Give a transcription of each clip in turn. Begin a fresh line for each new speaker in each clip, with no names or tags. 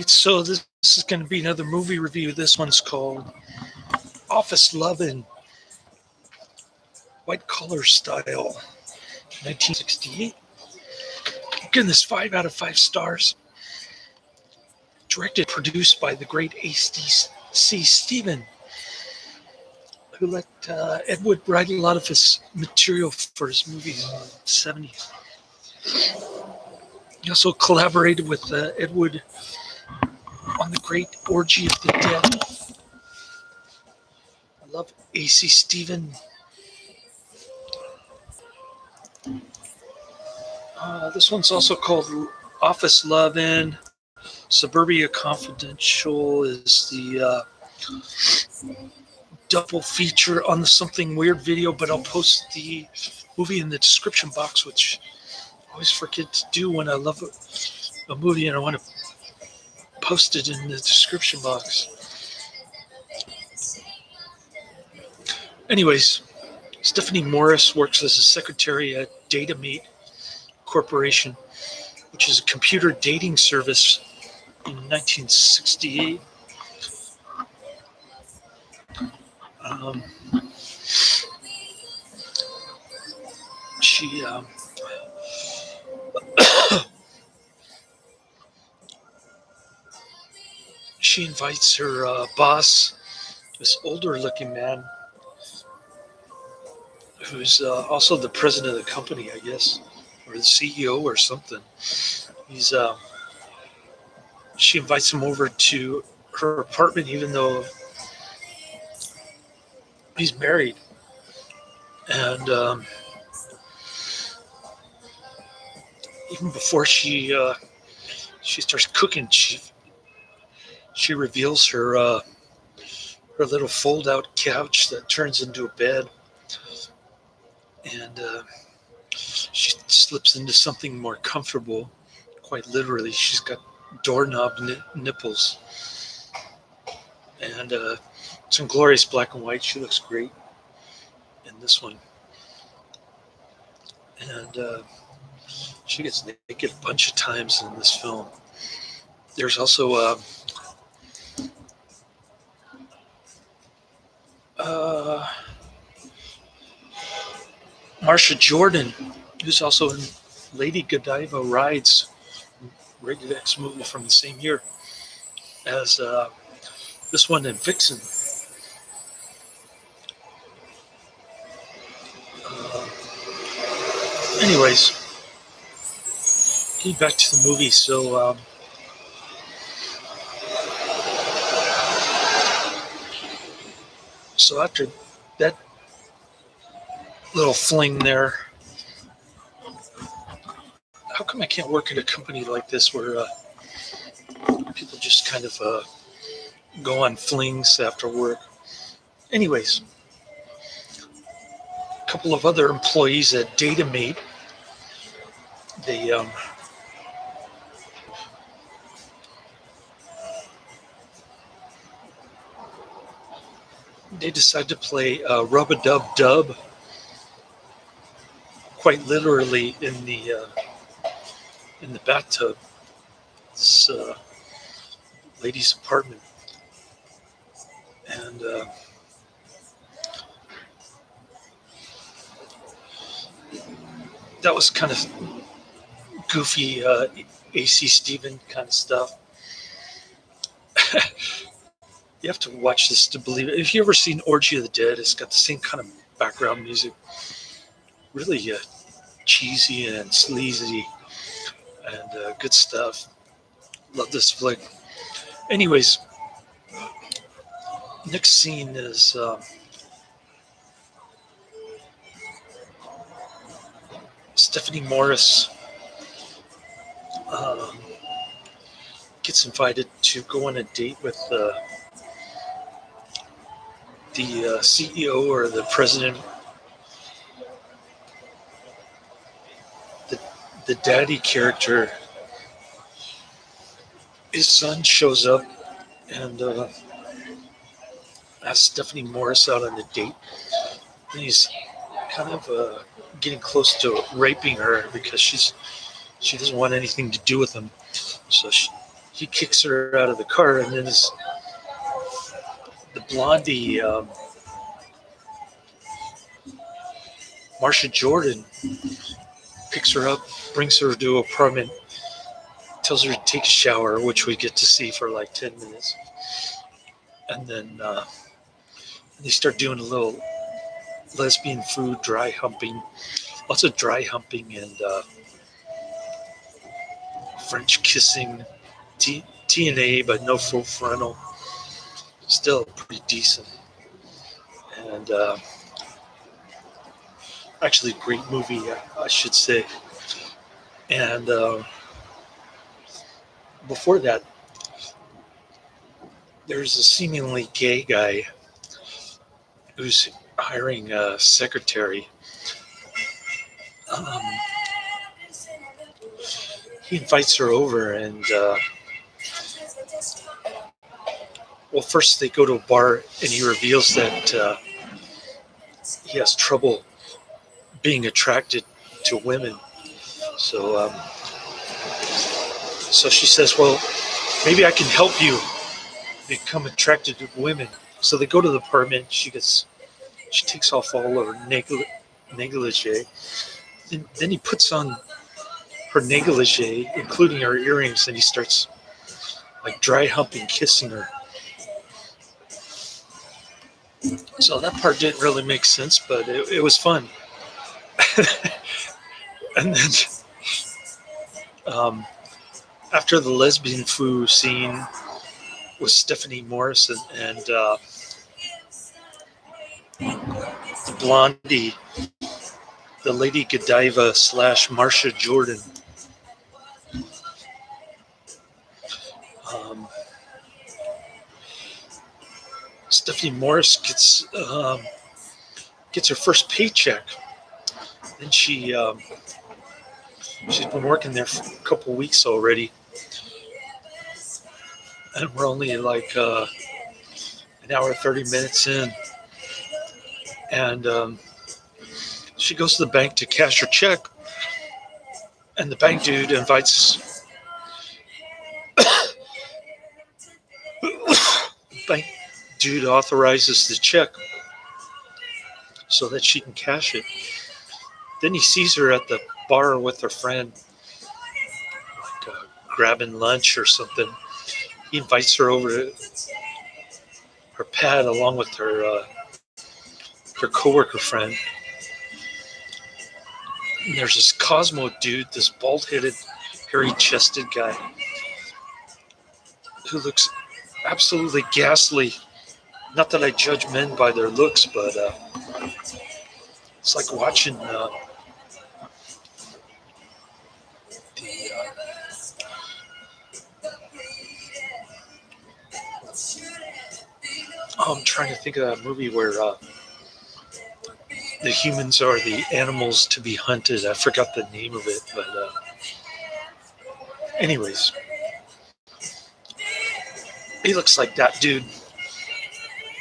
So this is going to be another movie review. This one's called Office Lovin', White Collar Style, 1968. I'm giving this 5 out of 5 stars. Directed, produced by the great A.C. Stephen, who let Ed Wood write a lot of his material for his movies in the 70s. He also collaborated with Ed Wood on the great Orgy of the Dead. I love A.C. Stephen. This one's also called Office Lovin'. Suburbia Confidential is the double feature on the Something Weird video, but I'll post the movie in the description box, which I always forget to do when I love a movie and I want to post it in the description box. Anyways, Stephanie Morris works as a secretary at DataMate Corporation, which is a computer dating service in 1968. She invites her boss, this older-looking man, who's also the president of the company, I guess, or the CEO or something. She invites him over to her apartment, even though he's married. And even before she starts cooking, she reveals her little fold-out couch that turns into a bed, and she slips into something more comfortable. Quite literally, she's got doorknob nipples, and it's in glorious black and white. She looks great in this one, and she gets naked a bunch of times in this film. There's also Marsha Jordan, who's also in Lady Godiva Rides, rated X movie from the same year as this one in Vixen. Anyways, getting back to the movie. So after that little fling there, how come I can't work at a company like this where people just kind of go on flings after work? Anyways, a couple of other employees at DataMate, they decide to play rub-a-dub-dub, quite literally in the bathtub. This lady's apartment, and that was kind of goofy A.C. Stephen kind of stuff. You have to watch this to believe it. If you ever seen Orgy of the Dead, it's got the same kind of background music. Really cheesy and sleazy and good stuff. Love this flick. Anyways, next scene is Stephanie Morris gets invited to go on a date with the CEO or the president. The daddy character, his son shows up and asks Stephanie Morris out on a date. And he's kind of getting close to raping her because she doesn't want anything to do with him. So he kicks her out of the car, and then the blondie, Marsha Jordan, picks her up, brings her to her apartment, tells her to take a shower, which we get to see for like 10 minutes. And then they start doing a little lesbian food, dry humping, lots of dry humping and French kissing, TNA, but no full frontal. Still pretty decent. And actually, great movie, I should say. And before that, there's a seemingly gay guy who's hiring a secretary. He invites her over, and well, first they go to a bar, and he reveals that he has trouble being attracted to women. So, so she says, "Well, maybe I can help you become attracted to women." So they go to the apartment. She takes off all her negligee. Then he puts on her negligee, including her earrings, and he starts like dry humping, kissing her. So that part didn't really make sense, but it was fun. And then after the lesbian foo scene with Stephanie Morrison and the blondie, the Lady Godiva / Marsha Jordan. Stephanie Morris gets her first paycheck. Then she's been working there for a couple weeks already, and we're only like an hour 30 minutes in, and she goes to the bank to cash her check, and the bank dude invites bank dude authorizes the check so that she can cash it. Then he sees her at the bar with her friend, like grabbing lunch or something. He invites her over to her pad along with her coworker friend. And there's this Cosmo dude, this bald-headed, hairy-chested guy who looks absolutely ghastly. Not that I judge men by their looks, but it's like watching I'm trying to think of that movie where the humans are the animals to be hunted. I forgot the name of it, but anyways, he looks like that dude.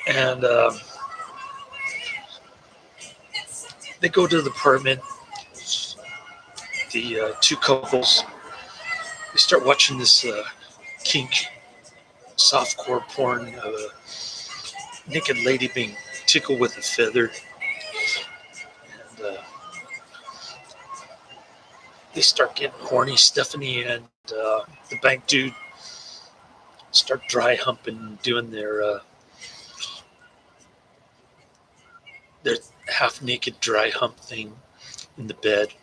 And they go to the apartment. The two couples, they start watching this kink softcore porn of a naked lady being tickled with a feather. And they start getting horny. Stephanie and the bank dude start dry humping, doing their half-naked dry hump thing in the bed.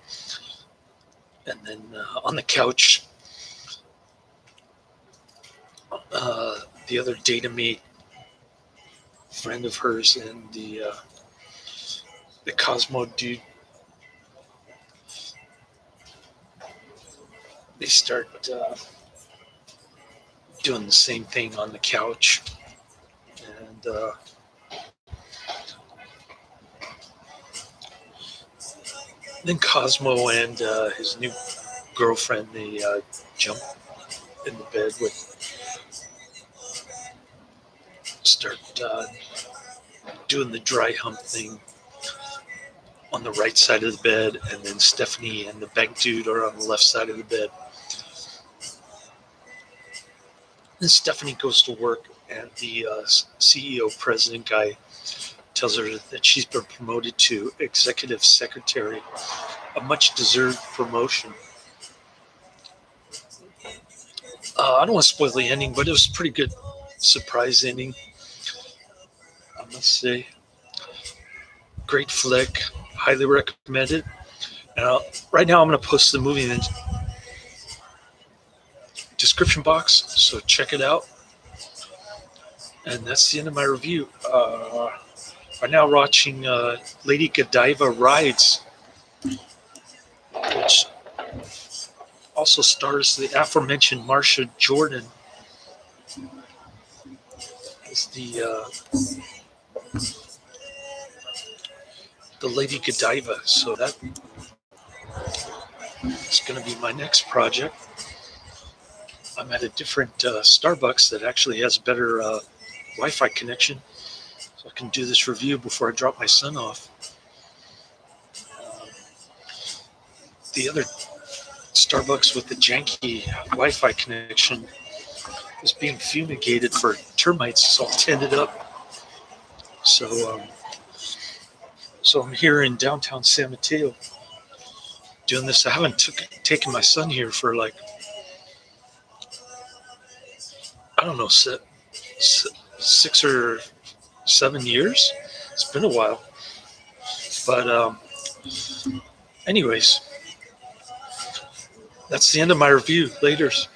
And then on the couch, the other data mate friend of hers and the Cosmo dude, they start doing the same thing on the couch. And then Cosmo and his new girlfriend, they jump in the bed start doing the dry hump thing on the right side of the bed, and then Stephanie and the bank dude are on the left side of the bed. And Stephanie goes to work, and the CEO president guy tells her that she's been promoted to executive secretary, a much deserved promotion. I don't want to spoil the ending, but it was a pretty good surprise ending, I must say. Great flick, highly recommend it. And right now I'm going to post the movie in the description box, so check it out. And that's the end of my review. I'm now watching Lady Godiva Rides, which also stars the aforementioned Marsha Jordan as the Lady Godiva. So that is going to be my next project. I'm at a different Starbucks that actually has a better Wi-Fi connection, so I can do this review before I drop my son off. The other Starbucks with the janky Wi-Fi connection is being fumigated for termites. It's all tented up. So I'm here in downtown San Mateo doing this. I haven't taken my son here for like, I don't know, 6 or 7 years. It's been a while. But anyways, that's the end of my review. Laters.